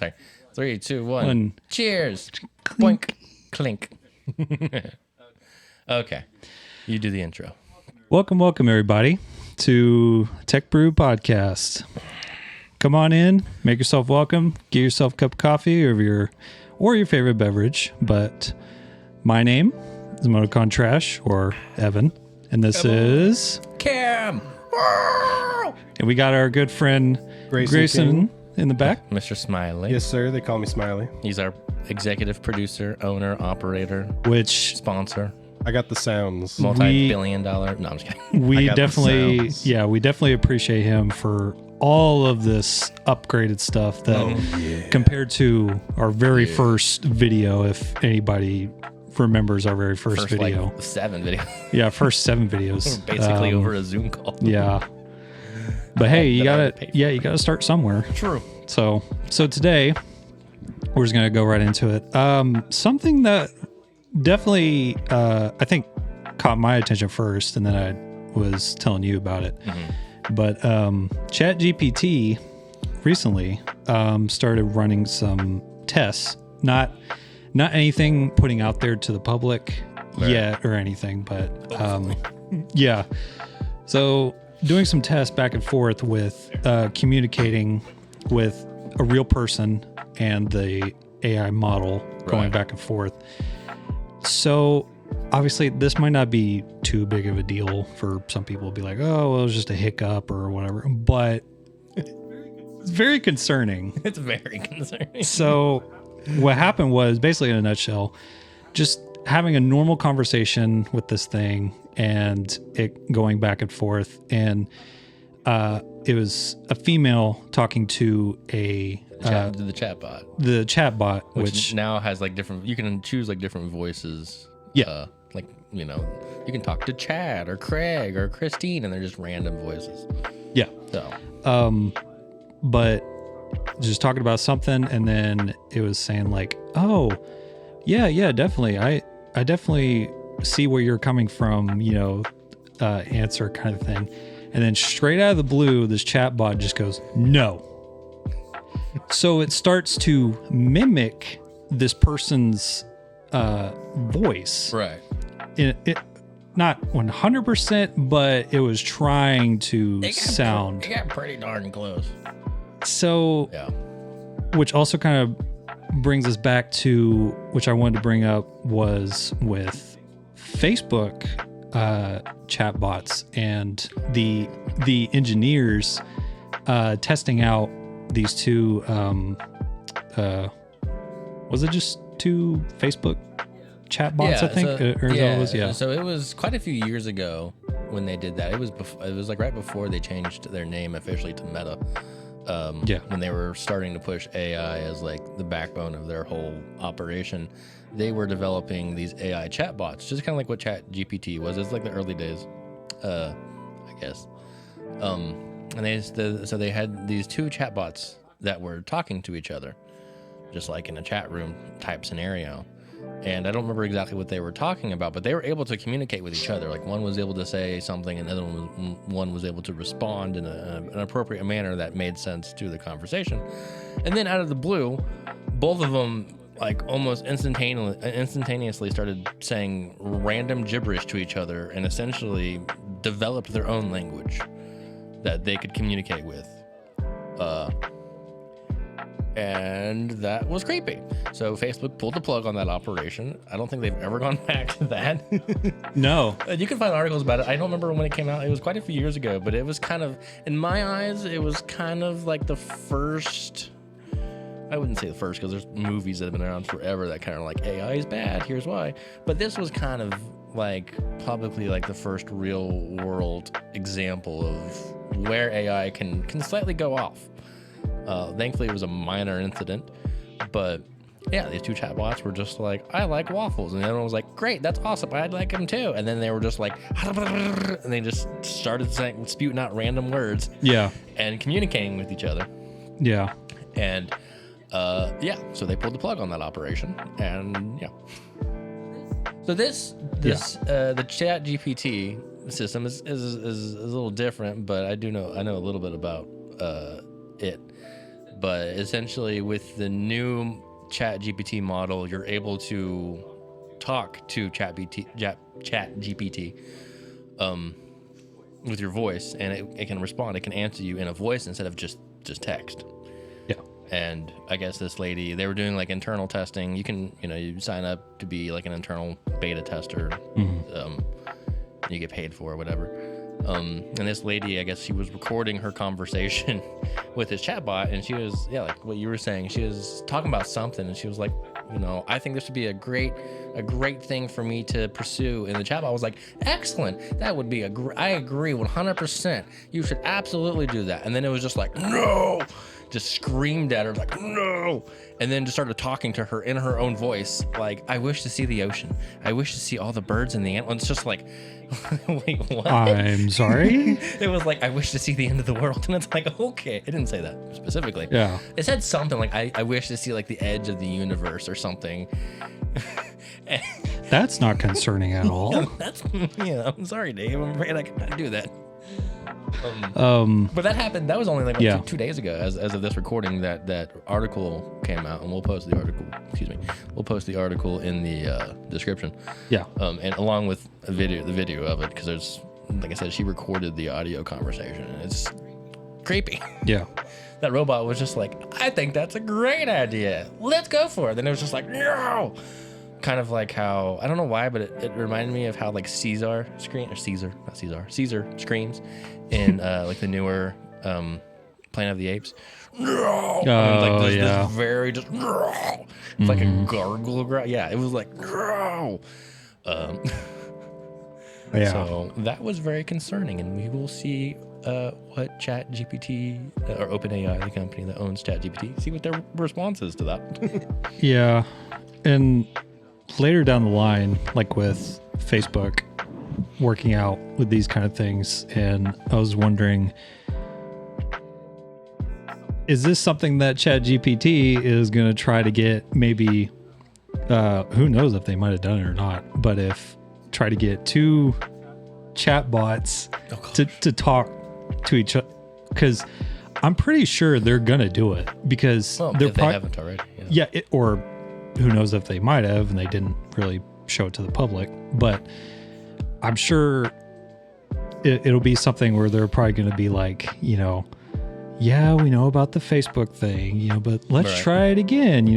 sorry. 3, 2, 1. Cheers. Boink. Clink. Okay. You do the intro. Welcome, everybody, to TechBrew Podcast. Come on in, make yourself welcome, get yourself a cup of coffee or your favorite beverage. But my name is Motocon Trash, or Evan, and this is Cam. And we got our good friend Grayson in the back. Mr. Smiley. Yes, sir. They call me Smiley. He's our executive producer, owner, operator, Which sponsor. I got the sounds. Multi-billion-dollar. No, I'm just kidding. we definitely appreciate him for all of this upgraded stuff that compared to our very first video, if anybody remembers our very first video. Like 7 videos. Yeah, first 7 videos. Basically over a Zoom call. Yeah. But hey, you gotta start somewhere. True. So today we're just gonna go right into it. Something that definitely I think caught my attention first, and then I was telling you about it. Mm-hmm. But ChatGPT recently started running some tests, not anything putting out there to the public yet or anything, but yeah. So doing some tests back and forth with communicating with a real person and the AI model going back and forth. So obviously this might not be too big of a deal for some people to be like, oh, well, it was just a hiccup or whatever, but it's very concerning. It's very concerning. So what happened was, basically in a nutshell, just having a normal conversation with this thing and it going back and forth. And it was a female talking to the chatbot. The chatbot, which now has like different, you can choose like different voices. Yeah. Like, you know, you can talk to Chad or Craig or Christine and they're just random voices. Yeah. So, but just talking about something, and then it was saying like, oh yeah, definitely. I definitely see where you're coming from, answer kind of thing. And then straight out of the blue, this chatbot just goes, no. So it starts to mimic this person's voice. right. It not 100%, but it was trying to sound. It got pretty darn close. So, yeah. Which also kind of brings us back to, which I wanted to bring up, was with Facebook chatbots and the engineers testing out these two. Was it just 2 Facebook chatbots? Yeah, I think, So it was quite a few years ago when they did that. It was like right before they changed their name officially to Meta. When they were starting to push AI as like the backbone of their whole operation, they were developing these AI chatbots, just kind of like what ChatGPT was. It's like the early days, I guess. And they had these 2 chatbots that were talking to each other, just like in a chat room type scenario. And I don't remember exactly what they were talking about, but they were able to communicate with each other. Like one was able to say something, and the other one was able to respond in an appropriate manner that made sense to the conversation. And then out of the blue, both of them like almost instantaneously started saying random gibberish to each other and essentially developed their own language that they could communicate with. And that was creepy. So Facebook pulled the plug on that operation. I don't think they've ever gone back to that. No. You can find articles about it. I don't remember when it came out. It was quite a few years ago, but it was kind of, in my eyes, it was kind of like the first, I wouldn't say the first, because there's movies that have been around forever that kind of like, AI is bad, here's why. But this was kind of like probably like the first real world example of where AI can slightly go off. Thankfully, it was a minor incident, but yeah, these 2 chatbots were just like, I like waffles. And the other one was like, great, that's awesome. I'd like them too. And then they were just like, and they just started spewing out random words. Yeah. And communicating with each other. Yeah. And so they pulled the plug on that operation. And yeah. So the ChatGPT system is a little different, but I know a little bit about it. but essentially with the new Chat GPT model, you're able to talk to Chat GPT with your voice, and it can respond. It can answer you in a voice instead of just text. Yeah. And I guess this lady, they were doing like internal testing. You can, you sign up to be like an internal beta tester. You get paid for or whatever. And this lady, I guess she was recording her conversation with his chatbot, and she was, like what you were saying, she was talking about something, and she was like, I think this would be a great thing for me to pursue. And the chatbot was like, excellent. That would be I agree 100%. You should absolutely do that. And then it was just like, no, just screamed at her like, no. And then just started talking to her in her own voice. Like, I wish to see the ocean. I wish to see all the birds and the animals. It's just like, wait, what? I'm sorry? It was like, I wish to see the end of the world. And it's like, okay. It didn't say that specifically. Yeah. It said something like, I wish to see like the edge of the universe or something. That's not concerning at all. That's, I'm sorry, Dave. I'm afraid I cannot do that. But that happened. That was only like 2 days ago, as of this recording. That article came out, and we'll post the article. We'll post the article in the description. Yeah. And along with the video of it, because there's, like I said, she recorded the audio conversation, and it's creepy. Yeah. That robot was just like, I think that's a great idea. Let's go for it. Then it was just like, no. Kind of like how, I don't know why, but it reminded me of how like Caesar screams in like the newer Planet of the Apes. No. Yeah. This very just, no. It's like a gargle. Yeah, it was like, no. Yeah. So that was very concerning, and we will see what ChatGPT or OpenAI, the company that owns ChatGPT, see what their response is to that. Yeah. And later down the line, like with Facebook working out with these kind of things, and I was wondering, is this something that ChatGPT is going to try to get maybe, who knows if they might have done it or not, but if try to get two chatbots to talk to each other, because I'm pretty sure they're going to do it, because they're they haven't already. Yeah, or who knows if they might have and they didn't really show it to the public, but I'm sure it'll be something where they're probably going to be like, yeah, we know about the Facebook thing, but let's try it again.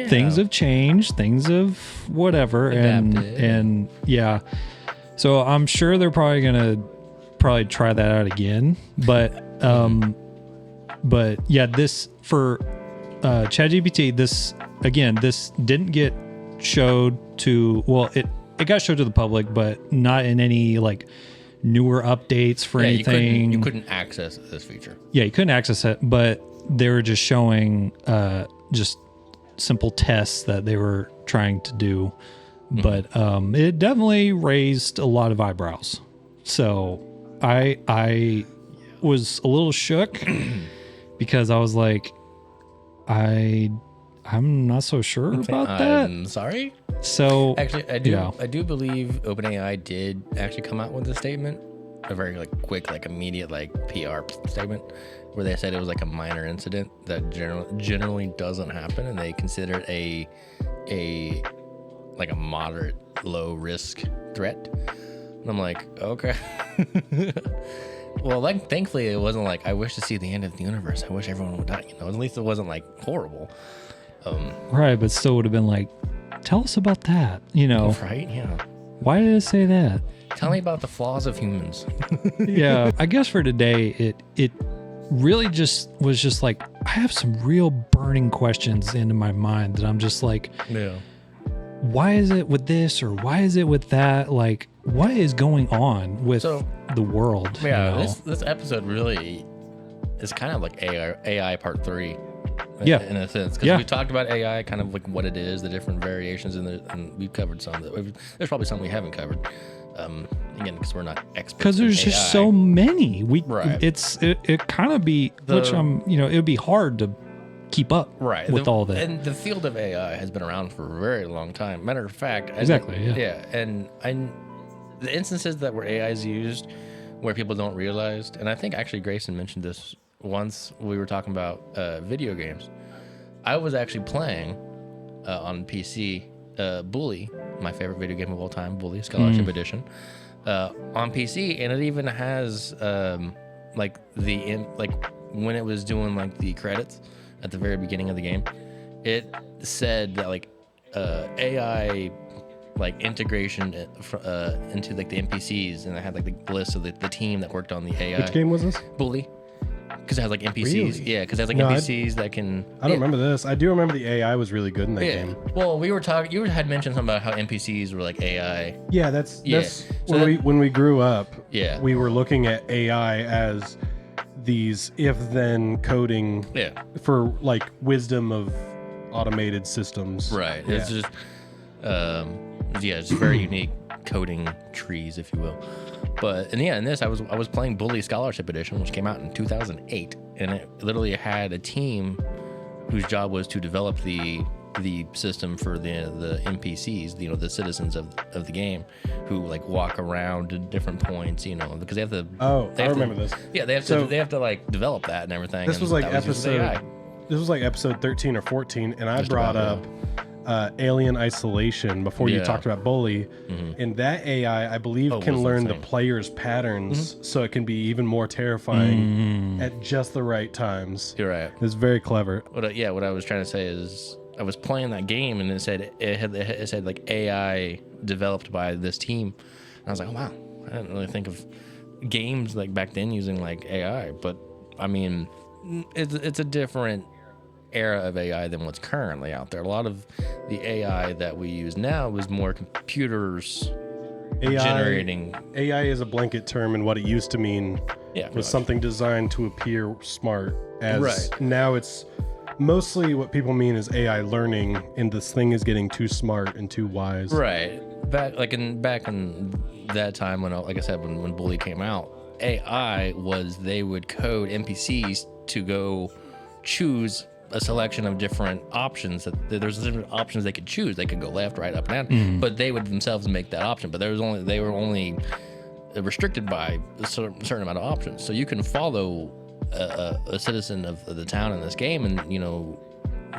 Things have changed, things have whatever. And yeah, so I'm sure they're probably going to try that out again. But yeah, this for ChatGPT, this didn't get showed to, it got showed to the public, but not in any like newer updates for anything. You couldn't access this feature. Yeah, you couldn't access it, but they were just showing just simple tests that they were trying to do. But it definitely raised a lot of eyebrows. So I was a little shook because I was like, I'm not so sure about that. I'm sorry. So actually, I do believe OpenAI did actually come out with a statement, a very like quick, like immediate, like PR statement, where they said it was like a minor incident that generally doesn't happen, and they consider it a like a moderate low risk threat. And I'm like, okay. Well, like thankfully it wasn't like I wish to see the end of the universe. I wish everyone would die. At least it wasn't like horrible. Right, but still would have been like, tell us about that, Right? Yeah. Why did it say that? Tell me about the flaws of humans. Yeah, I guess for today, it really just was just like, I have some real burning questions into my mind that I'm just like, why is it with this or why is it with that? Like, what is going on with the world? Yeah, this episode really is kind of like AI part 3. Yeah, in a sense, because we talked about AI, kind of like what it is, the different variations, and we've covered some. There's probably some we haven't covered. Again, because we're not experts. Because there's just so many. It kind of be it would be hard to keep up with all that. And the field of AI has been around for a very long time. Matter of fact, and the instances that where AI is used, where people don't realize, and I think actually Grayson mentioned this once we were talking about video games, I was actually playing on PC Bully, my favorite video game of all time, Bully Scholarship Edition, on PC, and it even has like when it was doing like the credits at the very beginning of the game, it said that like AI like integration into like the NPCs, and I had like the list of the team that worked on the AI. Which game was this? Bully. Because it has like NPCs. Really? Yeah, because it has like NPCs that can. I don't remember this. I do remember the AI was really good in that game. Well, we were talking. You had mentioned something about how NPCs were like AI. Yeah, that's So when we grew up. Yeah. We were looking at AI as these if-then coding. Yeah. For like wisdom of automated systems. Right. Yeah. It's just. It's very unique coding trees, if you will. But in this, I was playing Bully Scholarship Edition, which came out in 2008, and it literally had a team whose job was to develop the system for the NPCs, the citizens of the game, who like walk around at different points, because they have to. Oh, I remember this. Yeah, they have to like develop that and everything. This was like episode. This was like episode 13 or 14, and I brought up Alien Isolation before you talked about Bully, and that AI I believe can learn the player's patterns, so it can be even more terrifying at just the right times. You're right. It's very clever. What I was trying to say is I was playing that game, and it said like AI developed by this team, and I was like, oh wow, I didn't really think of games like back then using like AI, but I mean, it's a different era of AI than what's currently out there. A lot of the AI that we use now is more computers generating. AI is a blanket term, and what it used to mean was something designed to appear smart. Now it's mostly what people mean is AI learning, and this thing is getting too smart and too wise. Right. Back in that time when, like I said, when Bully came out, AI was they would code NPCs to go choose a selection of different options. There's different options they could choose. They could go left, right, up, and down, but they would themselves make that option. But they were only restricted by a certain amount of options. So you can follow a citizen of the town in this game, and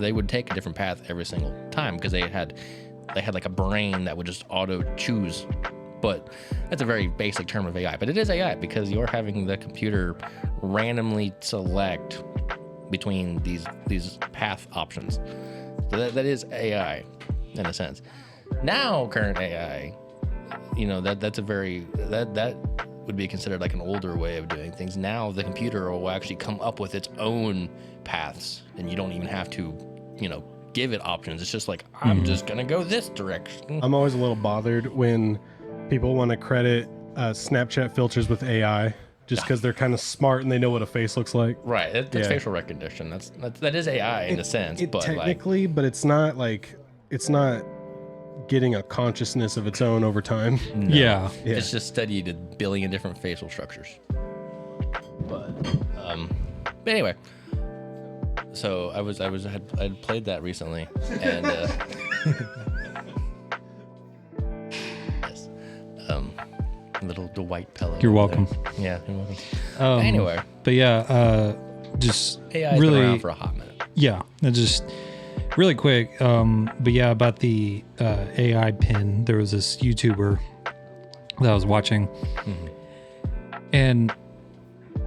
they would take a different path every single time because they had like a brain that would just auto choose. But that's a very basic term of AI. But it is AI because you're having the computer randomly select between these path options. So that is AI in a sense. Now current AI, that's a very that would be considered like an older way of doing things. Now the computer will actually come up with its own paths, and you don't even have to give it options. It's just like, I'm just gonna go this direction. I'm always a little bothered when people want to credit Snapchat filters with AI just because they're kind of smart and they know what a face looks like. Right. That's facial recognition. That is AI in a sense, but technically, but it's not getting a consciousness of its own over time. No. Yeah. It's just studied a billion different facial structures. But anyway, so I had played that recently, and yes, little Dwight pillow. You're welcome. Yeah, you're welcome. Anyway, but yeah, just AI's really been around for a hot minute. Yeah, just really quick. But yeah, about the AI pin, there was this YouTuber that I was watching, and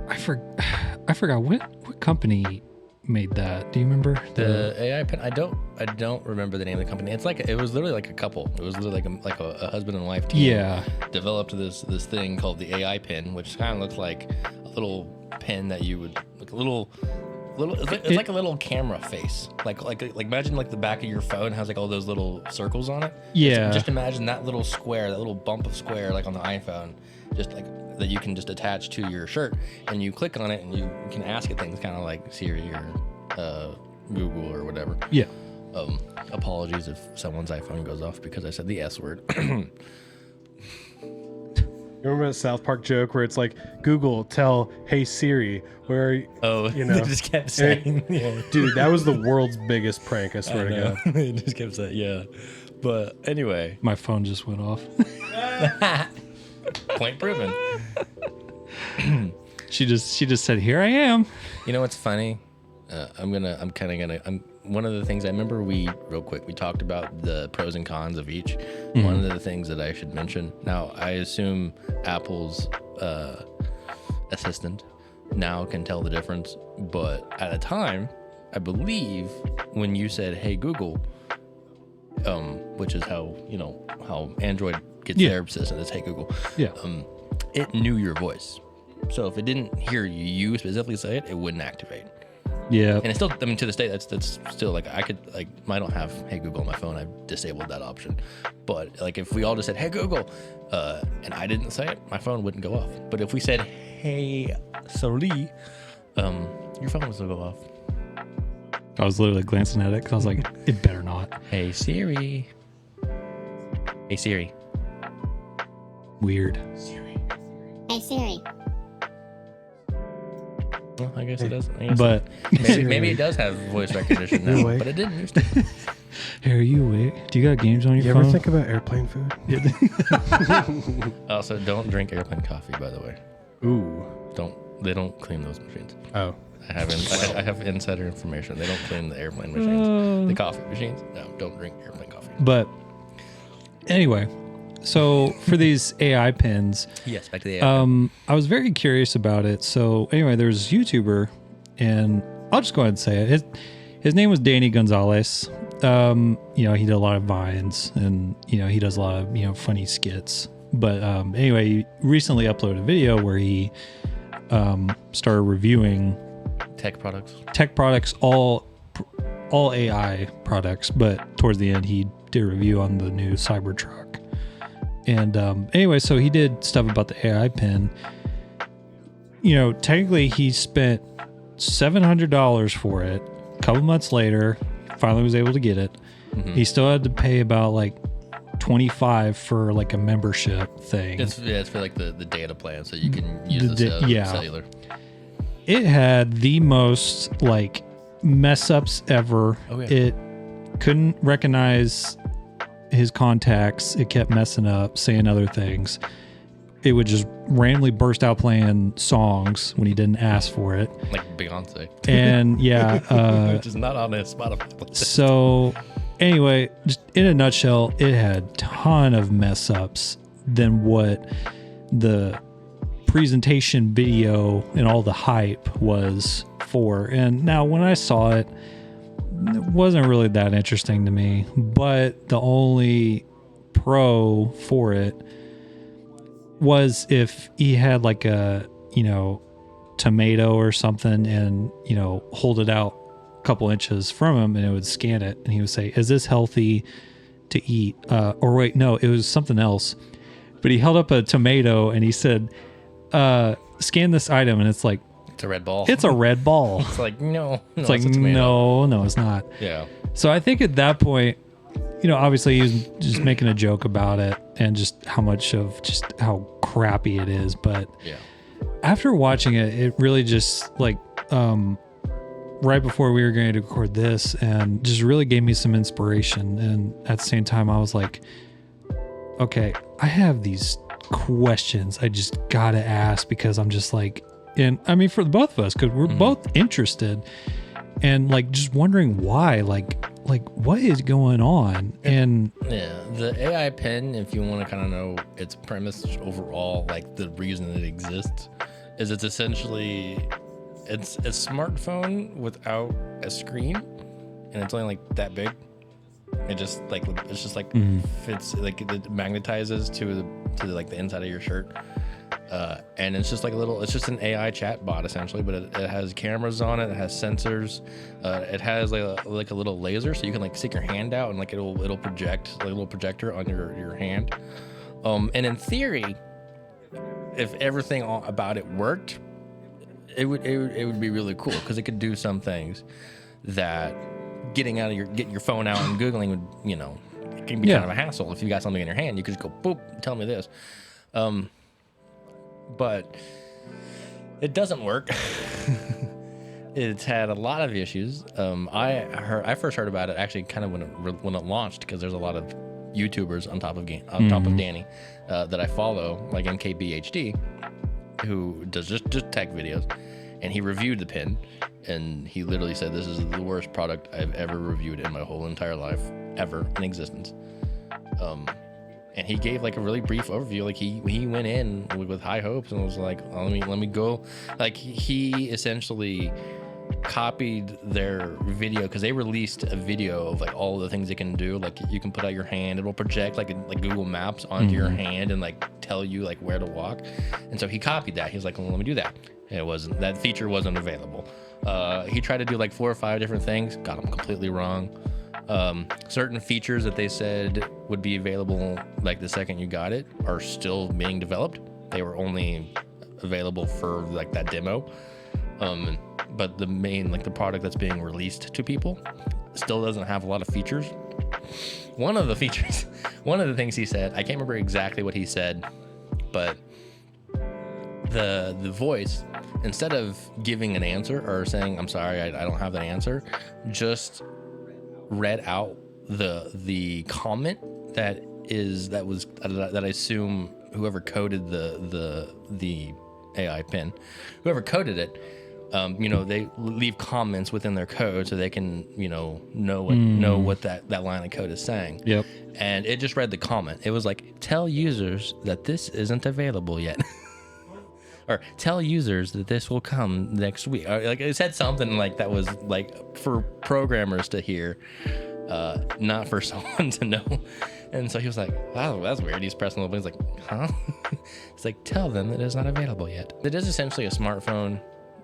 I forgot what company made that. Do you remember the AI pin? I don't remember the name of the company. It was literally like a couple. It was literally like a husband and wife team. Yeah. Developed this thing called the AI pin, which kind of looks like a little pin that you would like a little. It's like a little camera face. Like imagine like the back of your phone has like all those little circles on it. Yeah. Just imagine that little square, that little bump of square like on the iPhone, just like that you can just attach to your shirt, and you click on it and you can ask it things kind of like Siri or Google or whatever. Yeah. Apologies if someone's iPhone goes off because I said the S word. You remember that South Park joke where it's like, Google, tell, hey Siri, where are you? Oh, they just kept saying. Dude, that was the world's biggest prank, I swear to God. They just kept saying, yeah. But anyway. My phone just went off. Point proven. She just said, "Here I am." You know what's funny? One of the things I remember we talked about the pros and cons of each. Mm-hmm. One of the things that I should mention. Now, I assume Apple's assistant now can tell the difference, but at a time, I believe when you said, "Hey Google," which is how Android gets their assistant is "Hey Google." Yeah. It knew your voice, so if it didn't hear you specifically say it, it wouldn't activate. Yeah. And it's still, I mean, to this day, that's still like, I don't have Hey Google on my phone. I've disabled that option. But like, if we all just said, "Hey Google," and I didn't say it, my phone wouldn't go off. But if we said, "Hey Siri," your phone would still go off. I was literally glancing at it because I was like, it better not. Hey Siri. Hey Siri. Weird. Siri. Hey Siri. Well, I guess it does. But maybe it does have voice recognition now, but it didn't used to. Hey, are you awake? Do you got games on your phone? You ever think about airplane food? Also, don't drink airplane coffee, by the way. Ooh. They don't clean those machines. Oh. I have insider information. They don't clean the airplane machines. The coffee machines. No, don't drink airplane coffee. But anyway, so for these AI pins, yes, back to the AI. I was very curious about it. So anyway, there's a YouTuber, and I'll just go ahead and say it. His name was Danny Gonzalez. He did a lot of vines, and he does a lot of funny skits. But anyway, he recently uploaded a video where he started reviewing tech products, all AI products. But towards the end, he did a review on the new Cybertruck. And anyway, so he did stuff about the AI pen. Technically he spent $700 for it. A couple months later, finally was able to get it. Mm-hmm. He still had to pay about like $25 for like a membership thing. It's for like the data plan, so you can use the cellular. It had the most like mess ups ever. Oh, yeah. It couldn't recognize his contacts. It kept messing up, saying other things. It would just randomly burst out playing songs when he didn't ask for it, like Beyonce. And yeah, which is not on his Spotify. So anyway, just in a nutshell, it had a ton of mess ups than what the presentation video and all the hype was for. And now when I saw it, it wasn't really that interesting to me, but the only pro for it was if he had like a tomato or something and hold it out a couple inches from him, and it would scan it, and he would say, "Is this healthy to eat?" Or wait, no, it was something else, but he held up a tomato and he said, "Scan this item," and it's like, it's a red ball. It's a red ball. It's like, no. It's like, no, it's not. Yeah. So I think at that point, obviously he was just making a joke about it and just how crappy it is. But yeah, after watching it, it really just like, right before we were going to record this, and just really gave me some inspiration. And at the same time, I was like, okay, I have these questions I just got to ask, because I'm just like, and I mean, for the both of us, because we're both interested and like just wondering why, like what is going on. And yeah, the AI pen, if you want to kind of know its premise overall, like the reason it exists is it's essentially it's a smartphone without a screen, and it's only like that big. It just like fits, like it magnetizes to like the inside of your shirt. And it's just like it's just an AI chat bot essentially, but it has cameras on it. It has sensors. It has like a little laser, so you can like stick your hand out and like it'll project like a little projector on your hand. And in theory, if everything about it worked, it would be really cool, because it could do some things that getting your phone out and Googling would, it can be kind of a hassle. If you got something in your hand, you could just go boop, tell me this. But it doesn't work. It's had a lot of issues. I first heard about it actually kind of when it launched, because there's a lot of YouTubers on top of Danny that I follow, like MKBHD, who does just tech videos, and he reviewed the pen, and he literally said, "This is the worst product I've ever reviewed in my whole entire life, ever in existence." And he gave like a really brief overview. Like he went in with high hopes and was like, oh, let me go. Like he essentially copied their video, because they released a video of like all the things it can do. Like you can put out your hand, it will project like Google Maps onto your hand and like tell you like where to walk. And so he copied that. He was like, well, let me do that. And that feature wasn't available. He tried to do like 4 or 5 different things, got them completely wrong. Certain features that they said would be available like the second you got it are still being developed. They were only available for like that demo. But the main, like the product that's being released to people still doesn't have a lot of features. One of the things he said, I can't remember exactly what he said, but the voice, instead of giving an answer or saying, I'm sorry, I don't have that answer, just read out the comment that I assume whoever coded the AI pen, whoever coded it, they leave comments within their code so they can, know what that line of code is saying. Yep. And it just read the comment. It was like, tell users that this isn't available yet. Or tell users that this will come next week. Or, like it said something like that was like for programmers to hear, not for someone to know. And so he was like, wow, that's weird. He's pressing the button. He's like, huh? It's like, tell them that it's not available yet. It is essentially a smartphone,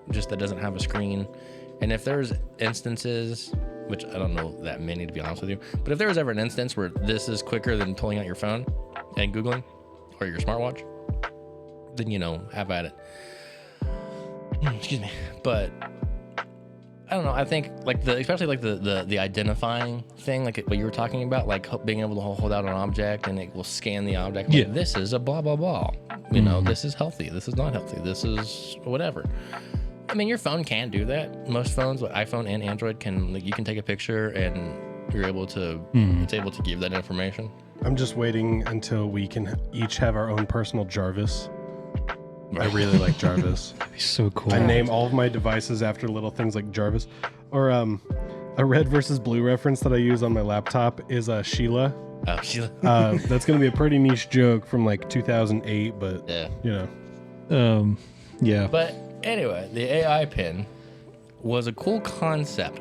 just that doesn't have a screen. And if there's instances, which I don't know that many to be honest with you, but if there was ever an instance where this is quicker than pulling out your phone and Googling or your smartwatch, then have at it. Excuse me. But I don't know. I think like especially like the identifying thing, like what you were talking about, like being able to hold out an object and it will scan the object. Like, this is a blah blah blah. This is healthy. This is not healthy. This is whatever. I mean, your phone can do that. Most phones, like iPhone and Android, you can take a picture and you're able to. It's able to give that information. I'm just waiting until we can each have our own personal Jarvis. I really like Jarvis. That'd be so cool. I name all of my devices after little things like Jarvis. Or a red versus blue reference that I use on my laptop is Sheila. Oh, Sheila. That's going to be a pretty niche joke from like 2008, but yeah. Yeah. But anyway, the AI pen was a cool concept.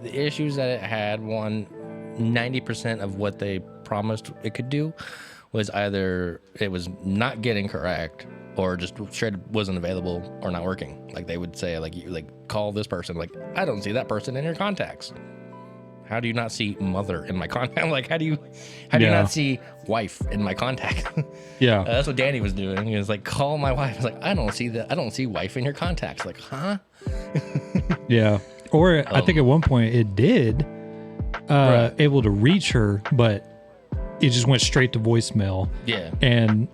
The issues that it had, 90% of what they promised it could do was either it was not getting correct or just straight wasn't available or not working. Like they would say, like call this person. Like, I don't see that person in your contacts. How do you not see mother in my contact? Like, how do you not see wife in my contact? Yeah. That's what Danny was doing. He was like, call my wife. I was like, I don't see that. I don't see wife in your contacts. Like, huh? Yeah. Or I think at one point it did able to reach her, but it just went straight to voicemail. Yeah. And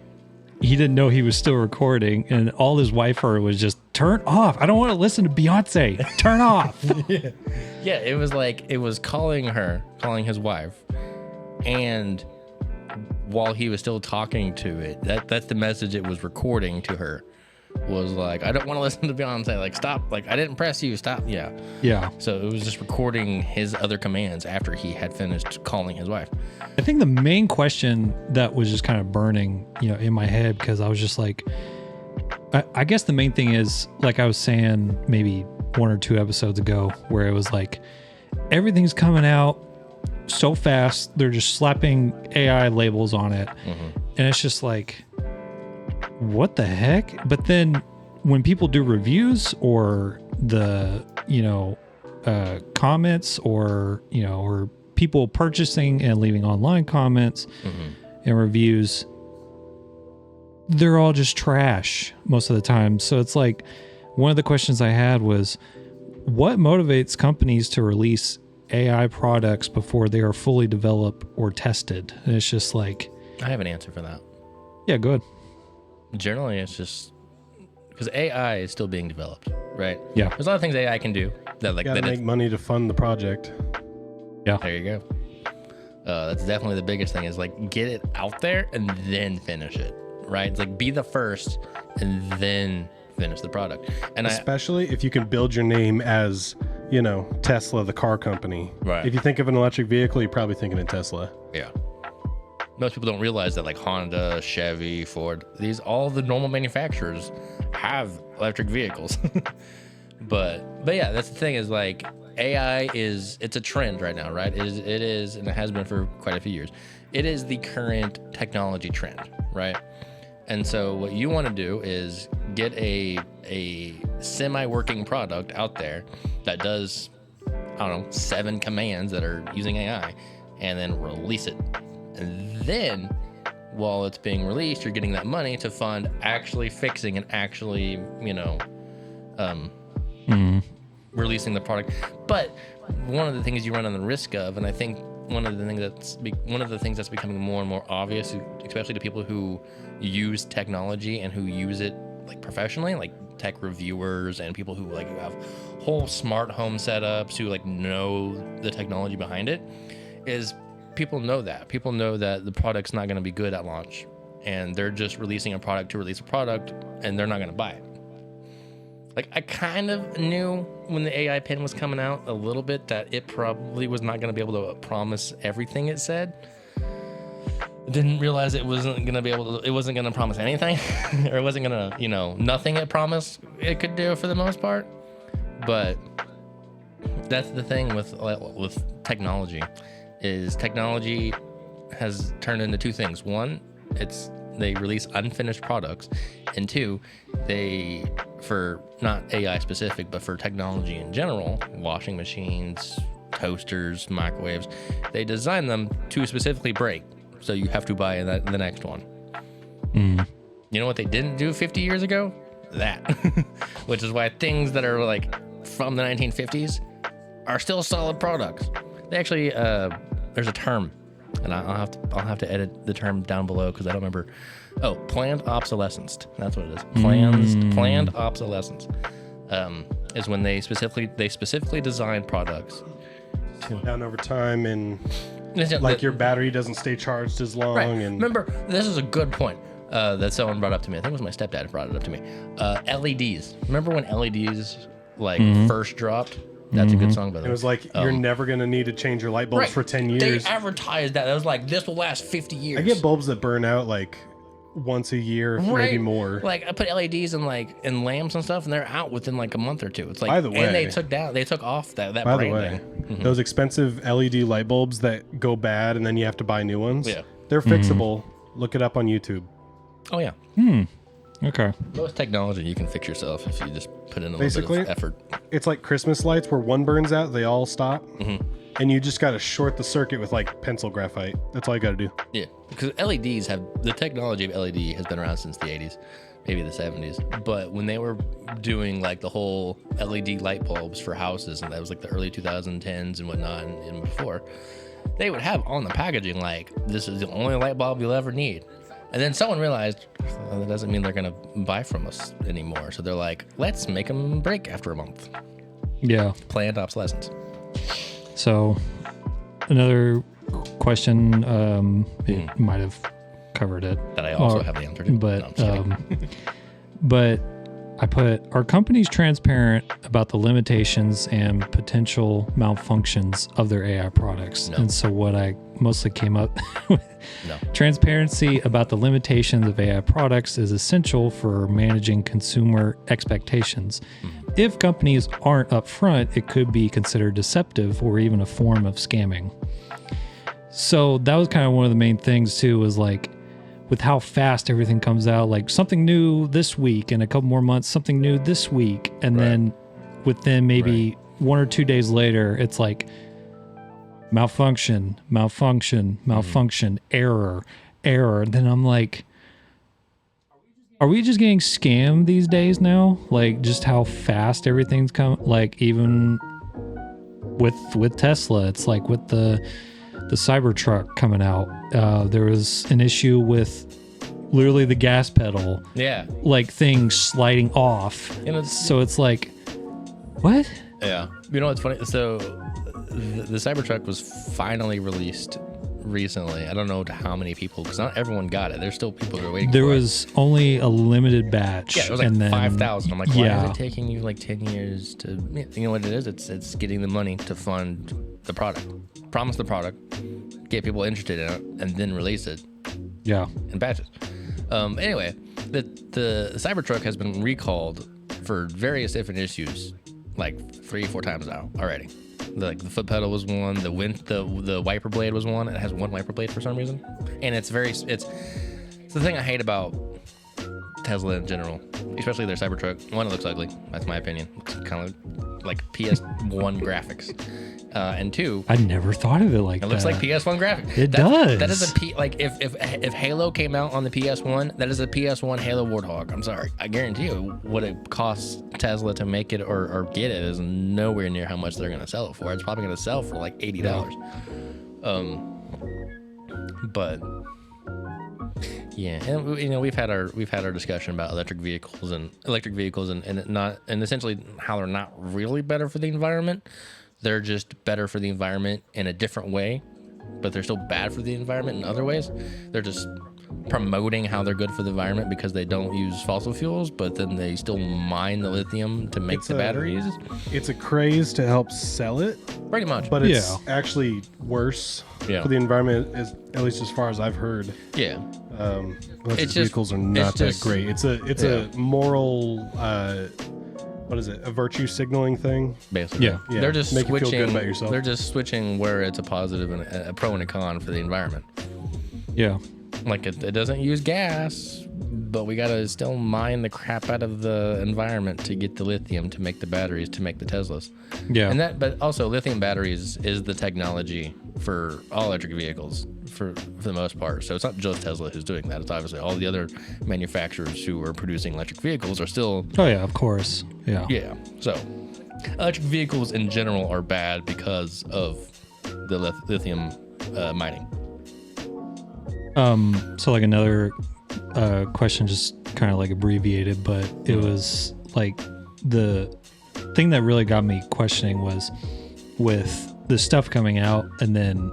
he didn't know he was still recording, and all his wife heard was just, turn off. I don't want to listen to Beyonce. Turn off. Yeah, it was like, it was calling his wife, and while he was still talking to it, that's the message it was recording to her, was like, I don't want to listen to Beyonce. Like, stop. Like, I didn't press you. Stop. Yeah. Yeah. So it was just recording his other commands after he had finished calling his wife. I think the main question that was just kind of burning, in my head, because I was just like, I guess the main thing is, like I was saying maybe 1 or 2 episodes ago, where it was like, everything's coming out so fast. They're just slapping AI labels on it. Mm-hmm. And it's just like, what the heck? But then when people do reviews or the, comments or people purchasing and leaving online comments and reviews, they're all just trash most of the time. So it's like, one of the questions I had was, what motivates companies to release AI products before they are fully developed or tested? And it's just like, I have an answer for that. Yeah, go ahead. Generally, it's just because AI is still being developed, right? Yeah. There's a lot of things AI can do that, like, gotta make money to fund the project. Yeah. There you go. That's definitely the biggest thing, is like, get it out there and then finish it, right? It's like, be the first and then finish the product. And especially if you can build your name as, Tesla, the car company. Right. If you think of an electric vehicle, you're probably thinking of Tesla. Yeah. Most people don't realize that like Honda, Chevy, Ford, all the normal manufacturers have electric vehicles. but yeah, that's the thing is like AI it's a trend right now, right? It is, and it has been for quite a few years. It is the current technology trend, right? And so what you want to do is get a semi-working product out there that does, 7 commands that are using AI, and then release it. And then while it's being released, you're getting that money to fund actually fixing and actually, releasing the product. But one of the things you run on the risk of, and I think one of the things that's becoming more and more obvious, especially to people who use technology and who use it like professionally, like tech reviewers and people who like have whole smart home setups who like know the technology behind it, is people know that the product's not going to be good at launch, and they're just releasing a product to release a product, and they're not going to buy it. Like, I kind of knew when the AI pen was coming out a little bit that it probably was not going to be able to promise everything it said. I didn't realize it wasn't going to promise anything, or it wasn't going to, nothing it promised it could do for the most part. But that's the thing with technology, is technology has turned into 2 things. One, they release unfinished products, and 2, for not AI specific, but for technology in general, washing machines, toasters, microwaves, they design them to specifically break, so you have to buy the next one. You know what they didn't do 50 years ago? That. Which is why things that are like from the 1950s are still solid products. They actually there's a term, and I'll have to edit the term down below because I don't remember. Oh, planned obsolescence. That's what it is. Planned obsolescence is when they specifically design products down over time, and like your battery doesn't stay charged as long. Right. And remember, this is a good point that someone brought up to me. I think it was my stepdad brought it up to me. LEDs. Remember when LEDs first dropped? That's a good song, by the way. It was like, you're never going to need to change your light bulbs for 10 years. They advertised that. It was like, this will last 50 years. I get bulbs that burn out like once a year, maybe more. Like, I put LEDs in lamps and stuff, and they're out within like a month or 2. It's like, by the way, and they took off that by branding. the way, those expensive LED light bulbs that go bad and then you have to buy new ones, they're fixable. Look it up on YouTube. Oh, yeah. Okay. Most technology you can fix yourself if you just put in a little bit of effort. It's like Christmas lights where one burns out, they all stop. And you just got to short the circuit with like pencil graphite. That's all you got to do. Yeah, because the technology of LED has been around since the 80s, maybe the 70s. But when they were doing like the whole LED light bulbs for houses, and that was like the early 2010s and whatnot and before, they would have on the packaging like, this is the only light bulb you'll ever need. And then someone realized, well, that doesn't mean they're going to buy from us anymore. So they're like, let's make them break after a month. Yeah. Planned obsolescence. So another question, it might have covered it. That I also have the answer to. But, but I put, are companies transparent about the limitations and potential malfunctions of their AI products? No. And so what I mostly came up with, transparency about the limitations of AI products is essential for managing consumer expectations. If companies aren't upfront, it could be considered deceptive or even a form of scamming. So that was kind of one of the main things too, was like, with how fast everything comes out, like something new this week and a couple more months, something new this week. And then within maybe 1 or 2 days later, it's like malfunction, error. And then I'm like, are we just getting scammed these days now? Like just how fast everything's come, like even with Tesla, it's like with the Cybertruck coming out, there was an issue with literally the gas pedal, like things sliding off. So it's like, what? Yeah, you know what's funny? So the Cybertruck was finally released recently. I don't know to how many people, because not everyone got it. There's still people who are waiting. There was only a limited batch. Yeah, it was like 5,000. I'm like, why is it taking you like 10 years to? You know what it is? It's getting the money to fund the product. Promise the product, get people interested in it, and then release it. Yeah. In batches. Anyway, the Cybertruck has been recalled for various different issues, like 3-4 times now already. The foot pedal was one. The wiper blade was one. It has one wiper blade for some reason, and it's the thing I hate about Tesla in general, especially their Cybertruck. One, it looks ugly. That's my opinion. It's kind of like PS1 graphics. And two, I never thought of it like that. It looks like PS1 graphics. It does. That is if Halo came out on the PS1, that is a PS1 Halo Warthog. I'm sorry. I guarantee you what it costs Tesla to make it or get it is nowhere near how much they're going to sell it for. It's probably going to sell for like $80. But yeah, and we've had our discussion about electric vehicles and essentially how they're not really better for the environment. They're just better for the environment in a different way, but they're still bad for the environment in other ways. They're just promoting how they're good for the environment because they don't use fossil fuels, but then they still mine the lithium to make the batteries. It's a craze to help sell it, pretty much. But it's actually worse for the environment, at least as far as I've heard. Yeah. Electric vehicles are not that great. It's a moral. What is it? A virtue signaling thing? Basically. Yeah. They're just Make switching. you feel good about yourself. They're just switching where it's a positive and a pro and a con for the environment. Yeah. Like it doesn't use gas, but we gotta still mine the crap out of the environment to get the lithium to make the batteries to make the Teslas. Yeah. But also lithium batteries is the technology for all electric vehicles for the most part. So it's not just Tesla who's doing that. It's obviously all the other manufacturers who are producing electric vehicles are still. Oh yeah, of course. Yeah. Yeah. So electric vehicles in general are bad because of the lithium mining. So like another question, just kind of like abbreviated, but it was like the thing that really got me questioning was with the stuff coming out and then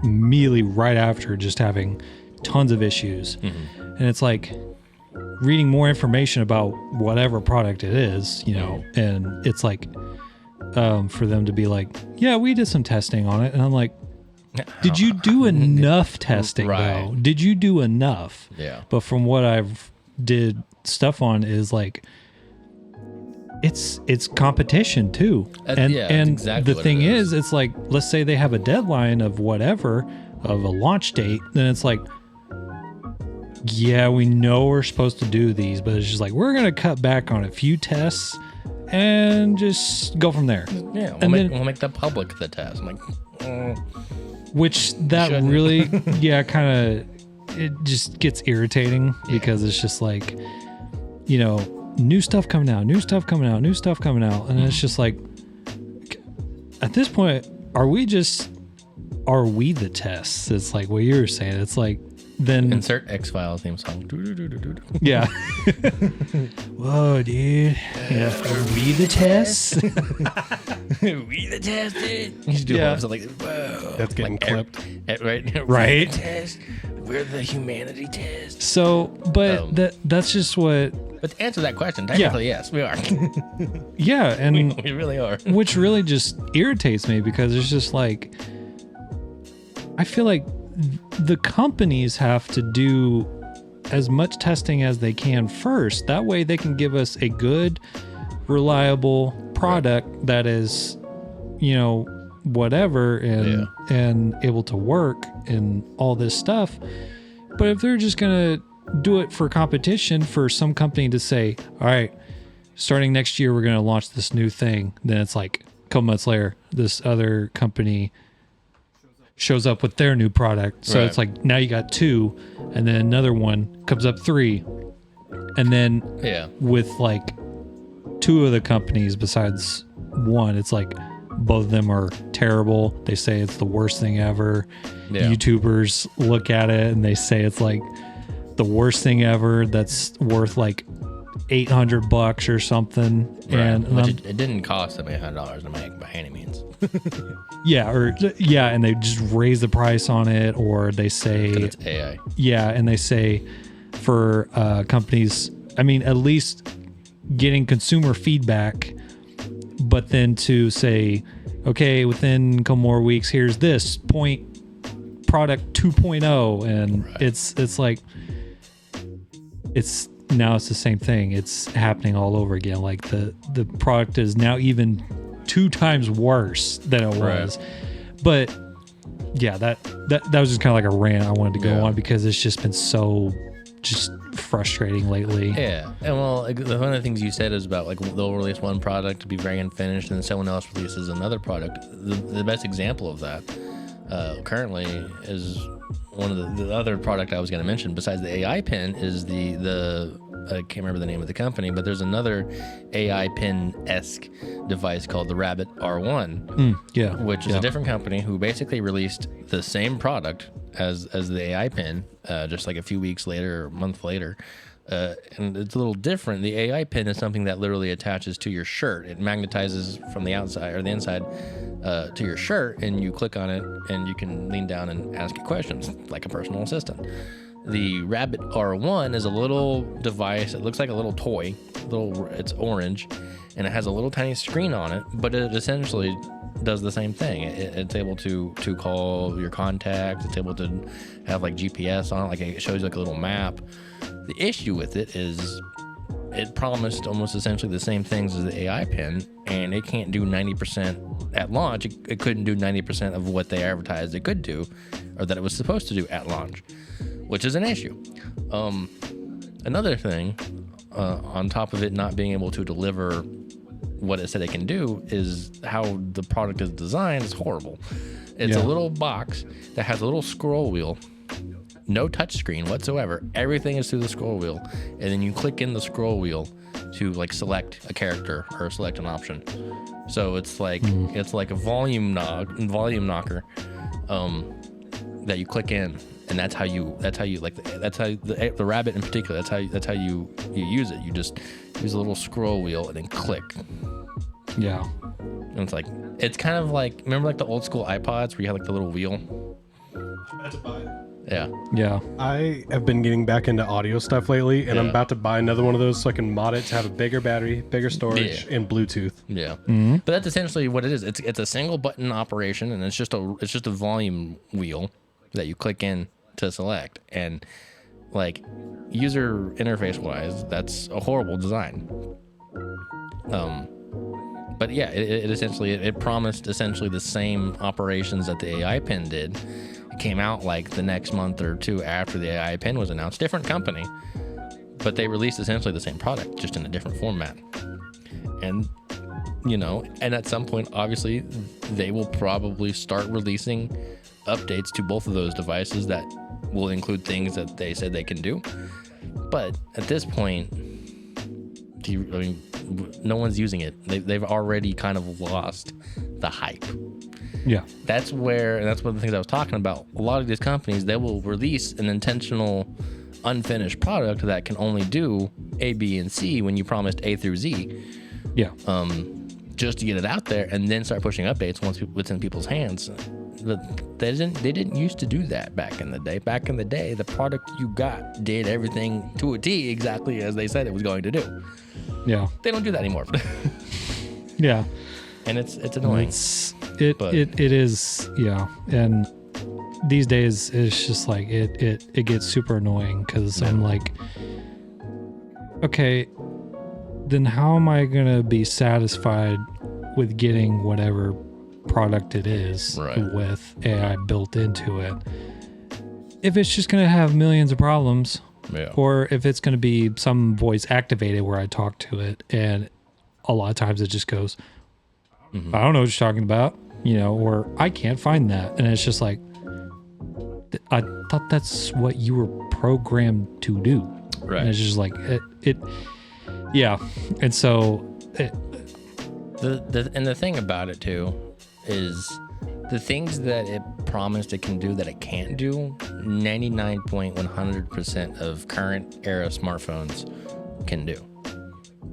immediately right after just having tons of issues. Mm-hmm. And it's like reading more information about whatever product it is, and it's like for them to be like, yeah, we did some testing on it. And I'm like, did you do enough testing though? Did you do enough? Yeah. But from what I've did stuff on is like it's competition too. And exactly the thing is, it's like, let's say they have a deadline of whatever, of a launch date, then it's like, yeah, we know we're supposed to do these, but it's just like, we're going to cut back on a few tests and just go from there. Yeah. We'll make the public the test. I'm like, which that really, kind of, it just gets irritating because it's just like, new stuff coming out. And it's just like, at this point, are we the tests? It's like what you were saying. It's like, then insert X-Files theme song. Yeah. Whoa, dude. Yeah. Are we the tests? We the test, dude. You should do like, whoa. That's getting clipped. Right. Right. The test. We're the humanity test. So, but that's just what. But to answer that question, technically, yes, we are. Yeah, and we really are. Which really just irritates me because it's just like, I feel like the companies have to do as much testing as they can first. That way they can give us a good, reliable product that is, whatever and able to work and all this stuff. But if they're just going to do it for competition for some company to say, all right, starting next year, we're going to launch this new thing. Then it's like a couple months later, this other company shows up with their new product. So it's like, now you got two, and then another one comes up 3. And then with like 2 of the companies besides one, it's like both of them are terrible. They say it's the worst thing ever. Yeah. YouTubers look at it and they say it's like the worst thing ever that's worth like $800 or something. Right. And it didn't cost them $800 to make by any means. and they just raise the price on it, or they say it's AI. Yeah, and they say for companies, I mean, at least getting consumer feedback, but then to say, okay, within a couple more weeks, here's this product 2.0, and right. it's like it's the same thing. It's happening all over again. Like the product is now even 2 times worse than it was. But yeah, that was just kind of like a rant I wanted to go on, because it's just been so just frustrating lately. Yeah, and well, one of the things you said is about like they'll release one product to be very unfinished, and then someone else releases another product. The best example of that currently is one of the other product I was going to mention besides the AI pen is the I can't remember the name of the company, but there's another AI pen-esque device called the Rabbit R1, which is a different company who basically released the same product as the AI pen, just like a few weeks later or a month later. And it's a little different. The AI pen is something that literally attaches to your shirt. It magnetizes from the outside or the inside to your shirt, and you click on it, and you can lean down and ask it questions like a personal assistant. The Rabbit R1 is a little device. It looks like a little toy. It's orange, and it has a little tiny screen on it, but it essentially does the same thing. It's able to call your contacts. It's able to have like GPS on it. Like it shows you like a little map. The issue with it is it promised almost essentially the same things as the AI pen, and it can't do 90% at launch. It couldn't do 90% of what they advertised it could do, or that it was supposed to do at launch, which is an issue. Another thing, on top of it not being able to deliver what it said it can do, is how the product is designed is horrible. It's a little box that has a little scroll wheel, no touch screen whatsoever. Everything is through the scroll wheel, and then you click in the scroll wheel to like select a character or select an option. So it's like a volume knocker that you click in, and that's how the Rabbit in particular. That's how you use it. You just use a little scroll wheel and then click. Yeah. And it's kind of like, remember like the old school iPods where you had like the little wheel? I'm about to buy it. Yeah. I have been getting back into audio stuff lately, and I'm about to buy another one of those so I can mod it to have a bigger battery, bigger storage, and Bluetooth. Yeah. Mm-hmm. But that's essentially what it is. It's a single button operation, and it's just a volume wheel that you click in to select. And like user interface wise, that's a horrible design. But yeah, it essentially promised essentially the same operations that the AI pen did. It came out like the next month or two after the AI pen was announced. Different company, but they released essentially the same product, just in a different format. And and at some point, obviously, they will probably start releasing updates to both of those devices that will include things that they said they can do. But at this point, no one's using it. They've already kind of lost the hype. Yeah. That's one of the things I was talking about. A lot of these companies, they will release an intentional unfinished product that can only do A, B, and C when you promised A through Z. Yeah. Just to get it out there, and then start pushing updates once it's in people's hands. But they didn't used to do that back in the day. Back in the day, the product you got did everything to a T exactly as they said it was going to do. Yeah. They don't do that anymore. Yeah. And it's annoying. It is, yeah. And these days it's just like it gets super annoying because I'm like, okay, then how am I gonna be satisfied with getting whatever product it is with AI built into it if it's just gonna have millions of problems? Or if it's going to be some voice activated where I talk to it, and a lot of times it just goes, I don't know what you're talking about, or I can't find that. And it's just like, I thought that's what you were programmed to do. Right. And it's just like, yeah. And so the thing about it too is the things that it promised it can do that it can't do, 99.100% of current era smartphones can do.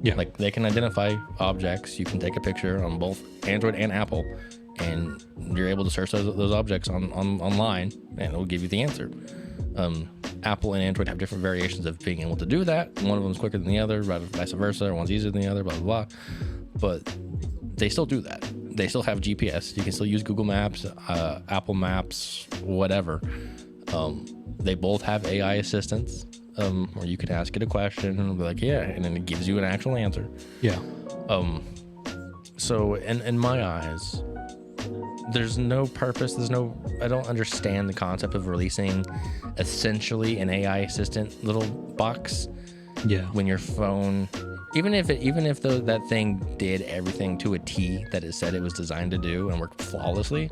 Yeah. Like they can identify objects. You can take a picture on both Android and Apple, and you're able to search those objects online, and it will give you the answer. Apple and Android have different variations of being able to do that. One of them is quicker than the other, vice versa, or one's easier than the other, blah, blah, blah. But they still do that. They still have GPS. You can still use Google Maps, Apple Maps, whatever. They both have AI assistants, where you can ask it a question and it'll be like, yeah, and then it gives you an actual answer. Yeah. So in my eyes, there's no purpose. I don't understand the concept of releasing essentially an AI assistant little box. Yeah. When your phone, even if that thing did everything to a T that it said it was designed to do and worked flawlessly,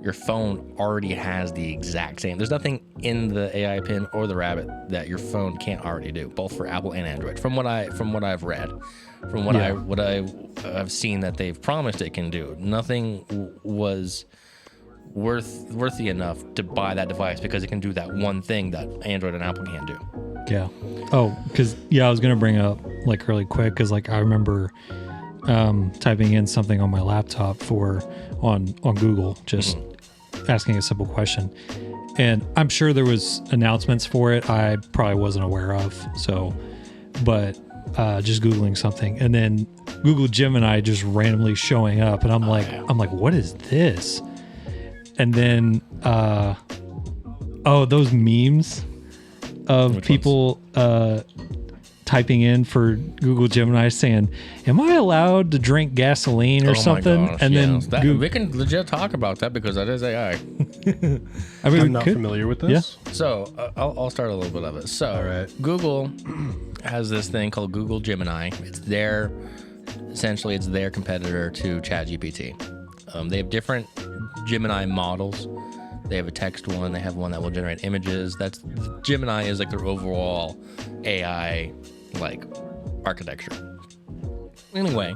your phone already has the exact same. There's nothing in the AI pin or the rabbit that your phone can't already do, both for Apple and Android. From what I've read, from what I've seen that they've promised it can do, nothing was worthy enough to buy that device because it can do that one thing that Android and Apple can't do. Yeah. Oh, because I was gonna bring up like really quick because like I remember typing in something on my laptop on Google, just asking a simple question, and I'm sure there was announcements for it I probably wasn't aware of. So, but just Googling something, and then Google Gemini just randomly showing up, and I'm like, what is this? And then, those memes of Which people typing in for Google Gemini saying, "Am I allowed to drink gasoline or something?" My gosh, and then we can legit talk about that because that is AI. I mean, I'm not familiar with this. Yeah. So I'll start a little bit of it. So All right. Google has this thing called Google Gemini. It's their competitor to ChatGPT. They have different Gemini models. They have a text one. They have one that will generate images. Gemini is like their overall AI like architecture. Anyway,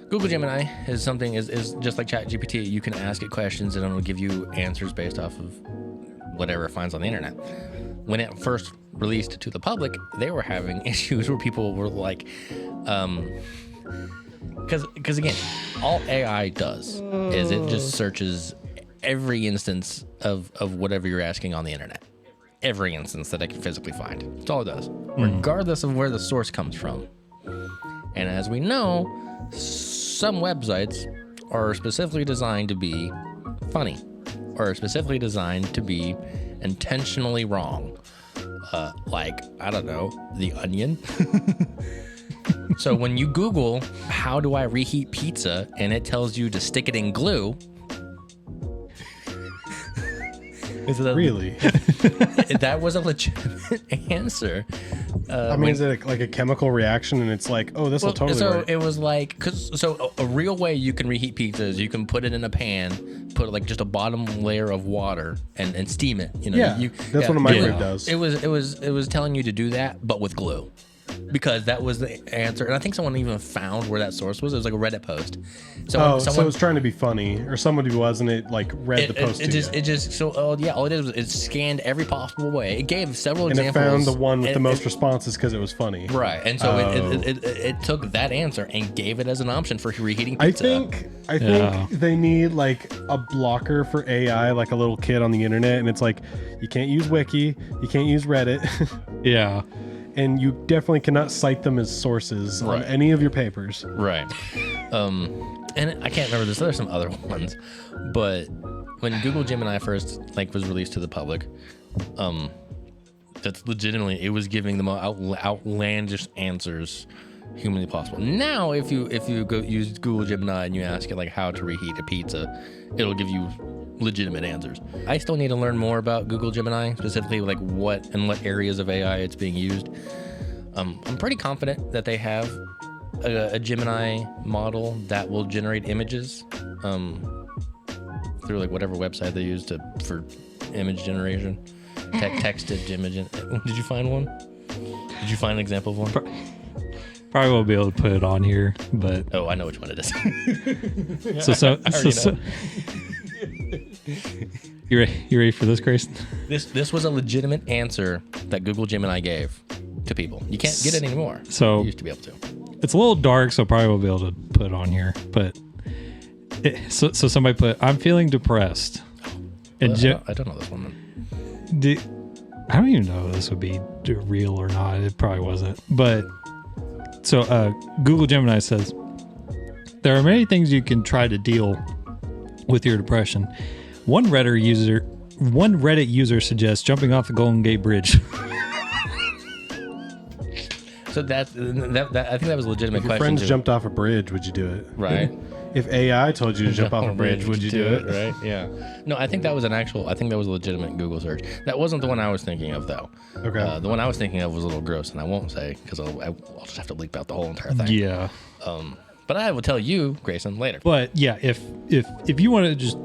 Google Gemini is just like ChatGPT. You can ask it questions and it will give you answers based off of whatever it finds on the internet. When it first released to the public, they were having issues where people were like, because again, all AI does is it just searches every instance of whatever you're asking on the internet. Every instance that it can physically find. That's all it does, regardless of where the source comes from. And as we know, some websites are specifically designed to be funny or specifically designed to be intentionally wrong. Like, I don't know, The Onion. So when you Google, how do I reheat pizza, and it tells you to stick it in glue. Really? That was a legitimate answer. Is it like a chemical reaction and it's like, oh, this will totally work? It was like, a real way you can reheat pizza is you can put it in a pan, put like just a bottom layer of water and steam it. You know, Yeah, that's what a microwave does. It was telling you to do that, but with glue. Because that was the answer, and I think someone even found where that source was. It was like a Reddit post. So it was trying to be funny, or somebody was, and it like read the post. All it did was it scanned every possible way. It gave several and examples. it found the one with the most responses because it was funny. Right, and so it took that answer and gave it as an option for reheating pizza. I think they need like a blocker for AI, like a little kid on the internet, and it's like you can't use Wiki, you can't use Reddit. Yeah. And you definitely cannot cite them as sources on any of your papers. Right. And I can't remember this. There's some other ones, but when Google Gemini first was released to the public, that's legitimately it was giving the most outlandish answers humanly possible. Now, if you go use Google Gemini and you ask it like how to reheat a pizza, it'll give you legitimate answers. I still need to learn more about Google Gemini, specifically like what areas of AI it's being used. I'm pretty confident that they have a Gemini model that will generate images through like whatever website they use for image generation, texted image. Did you find one? Did you find an example of one? Probably won't be able to put it on here, but I know which one it is. so you ready for this, Grayson? This was a legitimate answer that Google Gemini gave. to people. You can't get it anymore. So you used to be able to. It's a little dark, so probably won't be able to put it on here. But so somebody put, "I'm feeling depressed." And I don't know this one. I don't even know if this would be real or not. It probably wasn't. But so Google Gemini says, "There are many things you can try to deal with your depression. One Reddit user suggests jumping off the Golden Gate Bridge." So that I think that was a legitimate If your question. friends jumped off a bridge, would you do it? Right. If AI told you to jump off a bridge, would you do it? Right. Yeah. No, I think that was a legitimate Google search. That wasn't the one I was thinking of, though. Okay. The one I was thinking of was a little gross, and I won't say because I'll just have to leak out the whole entire thing. Yeah. But I will tell you, Grayson, later. But yeah, if you want to just,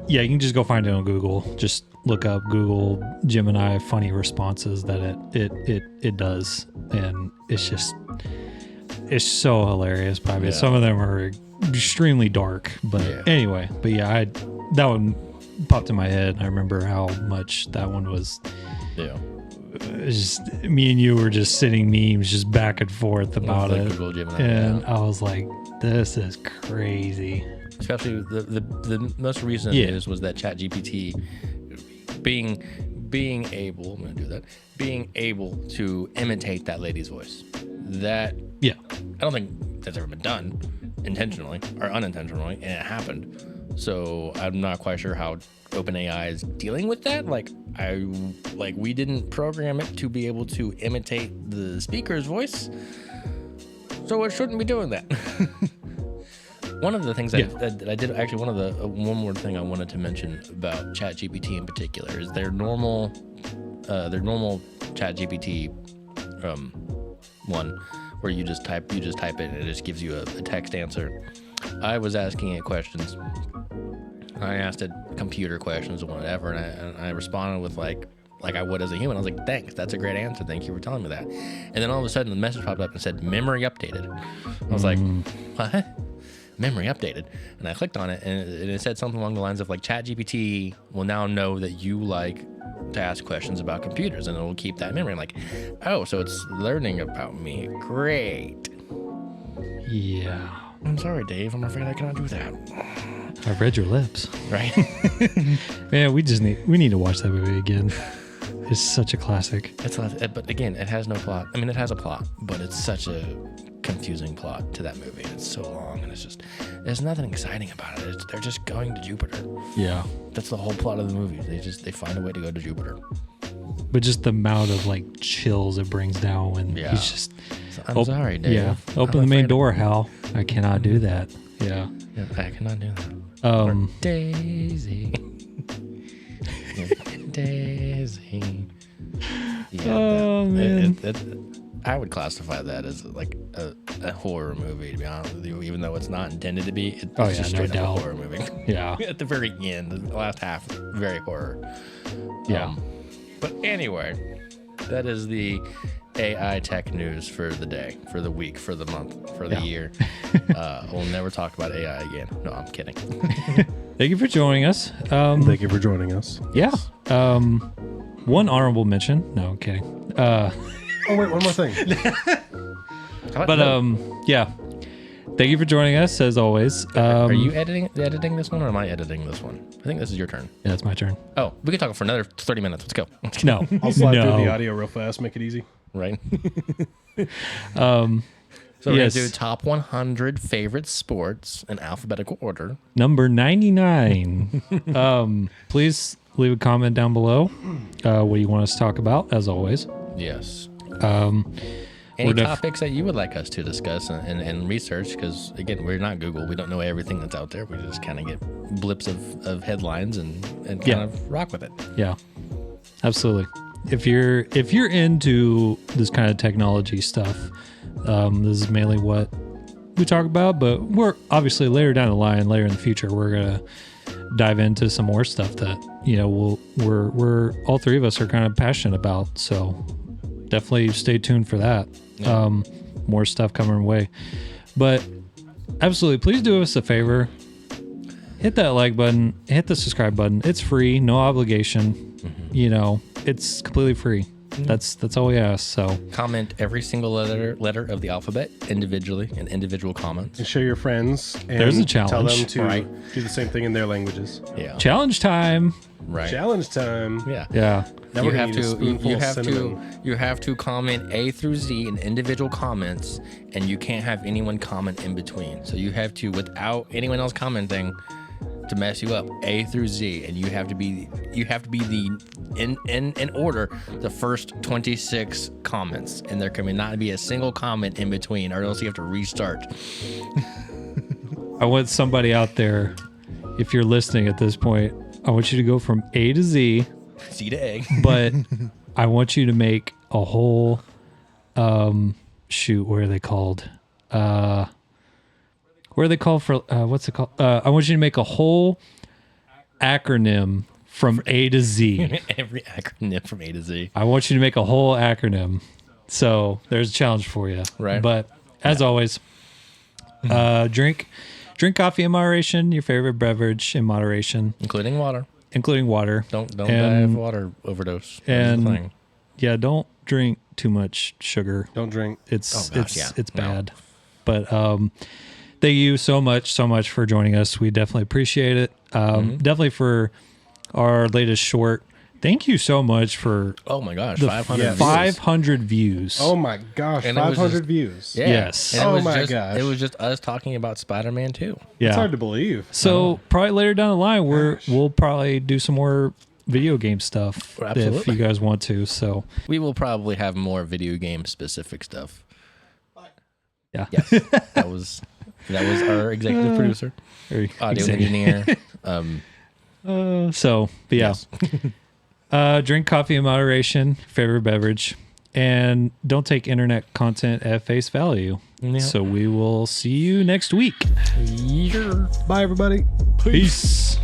you can just go find it on Google. Just look up Google Gemini funny responses that it does, and it's so hilarious. Probably some of them are extremely dark, but anyway. But yeah, that one popped in my head. I remember how much that one was. Yeah. Just me and you were just sitting memes just back and forth about it, Google Gemini, and I was like, "This is crazy." Especially the most recent news was that ChatGPT being able to imitate that lady's voice. That I don't think that's ever been done intentionally or unintentionally, and it happened. So I'm not quite sure how OpenAI is dealing with that. We didn't program it to be able to imitate the speaker's voice, so it shouldn't be doing that. One of the things I did, actually, one more thing I wanted to mention about ChatGPT in particular is their normal ChatGPT one, where you just type it and it just gives you a text answer. I was asking it questions. I asked it computer questions or whatever, and I responded with like I would as a human. I was like, "Thanks, that's a great answer. Thank you for telling me that." And then all of a sudden, the message popped up and said, "Memory updated." I was like, "What? Memory updated?" And I clicked on it, and it said something along the lines of like, "ChatGPT will now know that you like to ask questions about computers, and it will keep that memory." I'm like, "Oh, so it's learning about me. Great." Yeah. I'm sorry, Dave. I'm afraid I cannot do that. I've read your lips. Right? Man, we need to watch that movie again. It's such a classic. But again, it has no plot. I mean, it has a plot, but it's such a confusing plot to that movie. It's so long, and there's nothing exciting about it. They're just going to Jupiter. Yeah. That's the whole plot of the movie. They find a way to go to Jupiter. But just the amount of like chills it brings down when he's just. I'm sorry, Dave. Yeah. Open the main door, Hal. I cannot do that. Yeah. I cannot do that. Or Daisy. Daisy. Yeah, man. I would classify that as like a horror movie, to be honest with you, even though it's not intended to be. It's just straight up a horror movie. Yeah. At the very end, the last half, very horror. Yeah. But anyway, that is the AI tech news for the day, for the week, for the month, for the year. We'll never talk about AI again. No, I'm kidding. Thank you for joining us. Thank you for joining us. Yeah. One honorable mention. No, I'm kidding. Oh, wait, one more thing. Yeah. Thank you for joining us, as always. Are you editing this one, or am I editing this one? I think this is your turn. Yeah, it's my turn. Oh, we can talk for another 30 minutes. Let's go. No. I'll slide through the audio real fast, make it easy. Right. So we're going to do top 100 favorite sports in alphabetical order. Number 99. Please leave a comment down below what you want us to talk about, as always. Yes. Any topics that you would like us to discuss and research, because, again, we're not Google. We don't know everything that's out there. We just kind of get blips of headlines and kind of rock with it. Yeah, absolutely. If you're into this kind of technology stuff, this is mainly what we talk about, but we're obviously later down the line, later in the future, we're going to dive into some more stuff that, we're all three of us are kind of passionate about. So definitely stay tuned for that. Yeah. More stuff coming our way, but absolutely, please do us a favor. Hit that like button, hit the subscribe button. It's free, no obligation. Mm-hmm. It's completely free. That's all we ask. So comment every single letter of the alphabet individually in individual comments. And show your friends. And there's a challenge. Tell them to do the same thing in their languages. Yeah. Challenge time. Right. Challenge time. Yeah. Yeah. Now you we're have gonna need a spoonful of cinnamon. you have to comment A through Z in individual comments, and you can't have anyone comment in between. So you have to, without anyone else commenting, to mess you up, A through Z, and you have to be the in order the first 26 comments, and there can not be a single comment in between, or else you have to restart. I want somebody out there, if you're listening at this point, I want you to go from A to Z. Z to A. But I want you to make a whole, what are they called? What's it called? I want you to make a whole acronym from A to Z. Every acronym from A to Z. I want you to make a whole acronym. So there's a challenge for you. Right. But as always, drink coffee in moderation, your favorite beverage in moderation. Including water. Don't die of water overdose. That's the thing. Yeah, don't drink too much sugar. Don't drink. It's bad. But thank you so much for joining us. We definitely appreciate it. Definitely for our latest short. Thank you so much for 500 views. Oh my gosh, And 500 views. Yeah. Yes. And gosh. It was just us talking about Spider-Man 2. Yeah. It's hard to believe. So probably later down the line, we'll probably do some more video game stuff if you guys want to. So we will probably have more video game specific stuff. Yeah. Yes. that was our executive producer, audio engineer. But yeah. Yes. Drink coffee in moderation, favorite beverage, and don't take internet content at face value. Yeah. So we will see you next week. Bye, everybody. Peace.